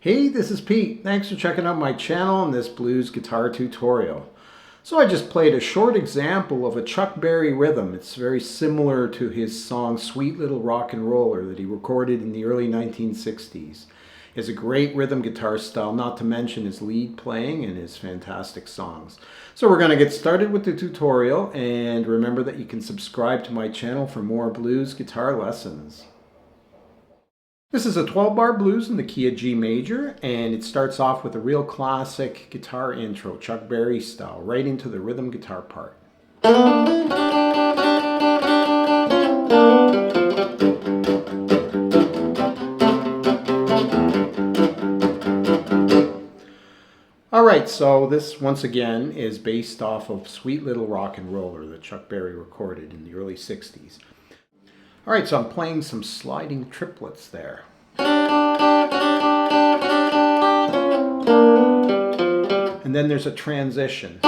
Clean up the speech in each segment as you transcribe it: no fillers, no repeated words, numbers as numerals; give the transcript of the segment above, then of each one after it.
Hey, this is Pete. Thanks for checking out my channel and this blues guitar tutorial. So I just played a short example of a Chuck Berry rhythm. It's very similar to his song Sweet Little Rock and Roller that he recorded in the early 1960s. He has a great rhythm guitar style, not to mention his lead playing and his fantastic songs. So we're going to get started with the tutorial, and remember that you can subscribe to my channel for more blues guitar lessons. This is a 12-bar blues in the key of G major, and it starts off with a real classic guitar intro, Chuck Berry style, right into the rhythm guitar part. Alright, so this once again is based off of Sweet Little Rock and Roller that Chuck Berry recorded in the early 60s. Alright, so I'm playing some sliding triplets there. And then there's a transition.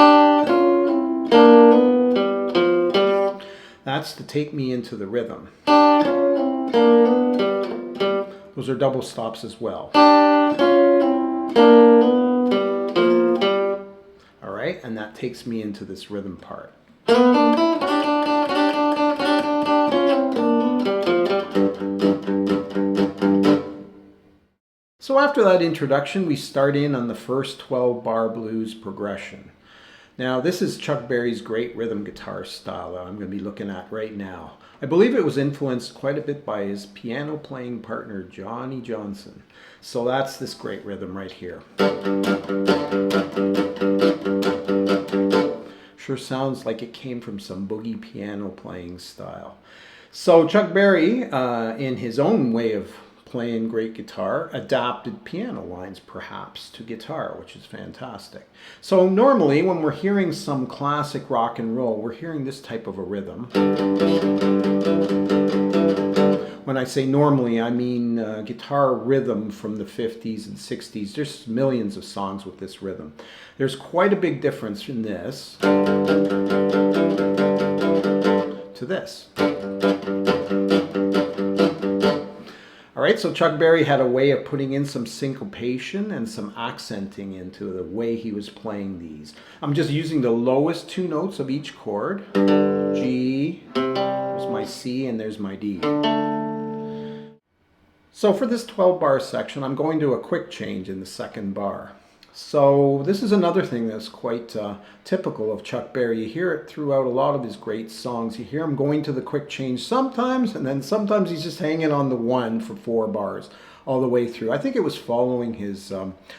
That's to take me into the rhythm. Those are double stops as well. Alright, and that takes me into this rhythm part. So after that introduction, we start in on the first 12-bar blues progression. Now this is Chuck Berry's great rhythm guitar style that I'm going to be looking at right now. I believe it was influenced quite a bit by his piano playing partner Johnny Johnson. So that's this great rhythm right here. Sure sounds like it came from some boogie piano playing style. So Chuck Berry, in his own way of playing great guitar, adapted piano lines perhaps to guitar, which is fantastic. So normally when we're hearing some classic rock and roll, we're hearing this type of a rhythm. When I say normally, I mean guitar rhythm from the 50s and 60s. There's millions of songs with this rhythm. There's quite a big difference in this to this. Alright, so Chuck Berry had a way of putting in some syncopation and some accenting into the way he was playing these. I'm just using the lowest two notes of each chord. G, there's my C, and there's my D. So for this 12-bar section, I'm going to a quick change in the second bar. So this is another thing that's quite typical of Chuck Berry. You hear it throughout a lot of his great songs. You hear him going to the quick change sometimes, and then sometimes he's just hanging on the one for 4 bars all the way through. I think it was following his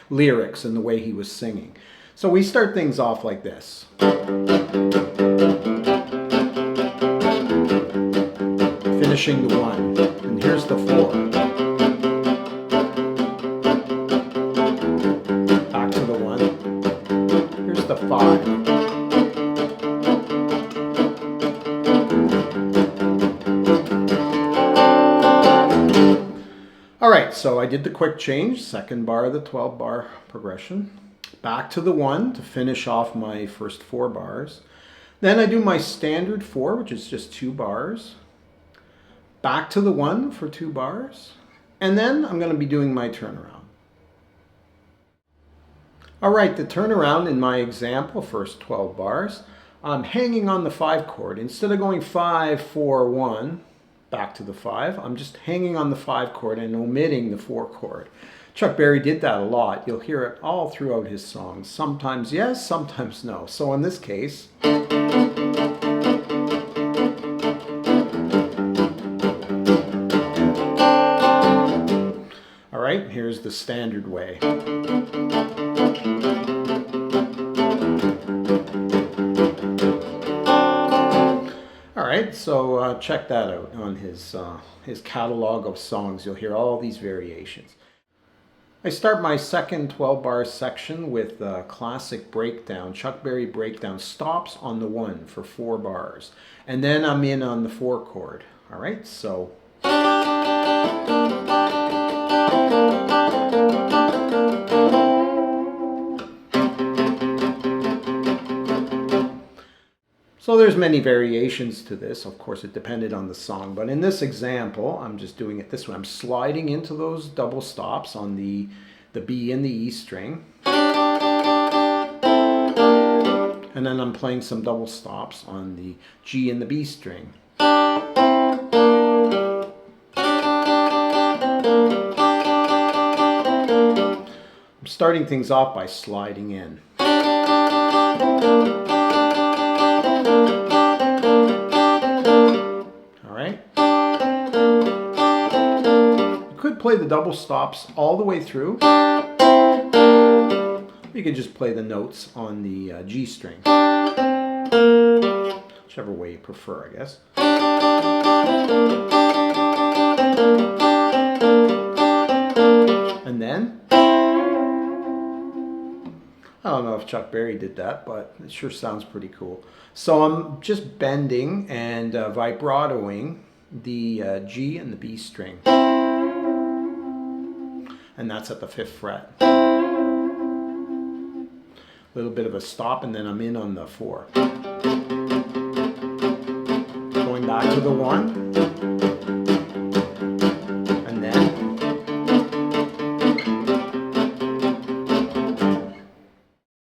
lyrics and the way he was singing. So we start things off like this. Finishing the 1, and here's the 4. The 5. Alright, so I did the quick change, second bar of the 12-bar progression. Back to the 1 to finish off my first 4 bars. Then I do my standard 4, which is just 2 bars. Back to the 1 for 2 bars. And then I'm going to be doing my turnaround. Alright, the turnaround in my example, first 12 bars, I'm hanging on the 5 chord. Instead of going 5, 4, 1, back to the 5, I'm just hanging on the 5 chord and omitting the 4 chord. Chuck Berry did that a lot. You'll hear it all throughout his songs. Sometimes yes, sometimes no. So in this case, alright, here's the standard way. Alright, so check that out on his catalog of songs. You'll hear all these variations. I start my second 12-bar section with a classic breakdown, Chuck Berry breakdown, stops on the 1 for 4 bars. And then I'm in on the 4 chord. Alright, so So there's many variations to this. Of course, it depended on the song. But in this example, I'm just doing it this way. I'm sliding into those double stops on the the B and the E string. And then I'm playing some double stops on the G and the B string. I'm starting things off by sliding in. Alright? You could play the double stops all the way through. You could just play the notes on the G string. Whichever way you prefer, I guess. And then, I don't know if Chuck Berry did that, but it sure sounds pretty cool. So I'm just bending and vibratoing the G and the B string. And that's at the 5th fret. A little bit of a stop, and then I'm in on the 4. Going back to the 1. And then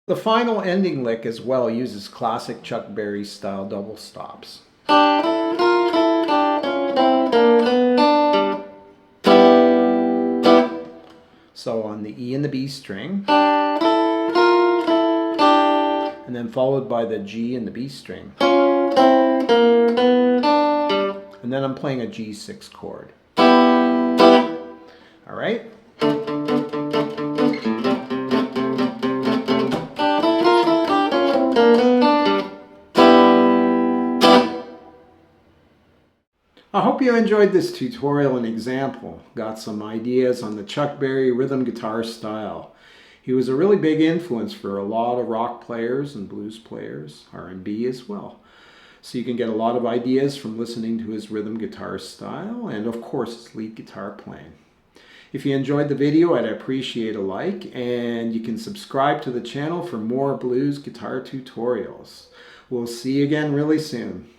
the final ending lick as well uses classic Chuck Berry style double stops. So on the E and the B string, and then followed by the G and the B string. And then I'm playing a G6 chord. All right? I hope you enjoyed this tutorial and example. Got some ideas on the Chuck Berry rhythm guitar style. He was a really big influence for a lot of rock players and blues players, R&B as well. So you can get a lot of ideas from listening to his rhythm guitar style and of course his lead guitar playing. If you enjoyed the video, I'd appreciate a like, and you can subscribe to the channel for more blues guitar tutorials. We'll see you again really soon.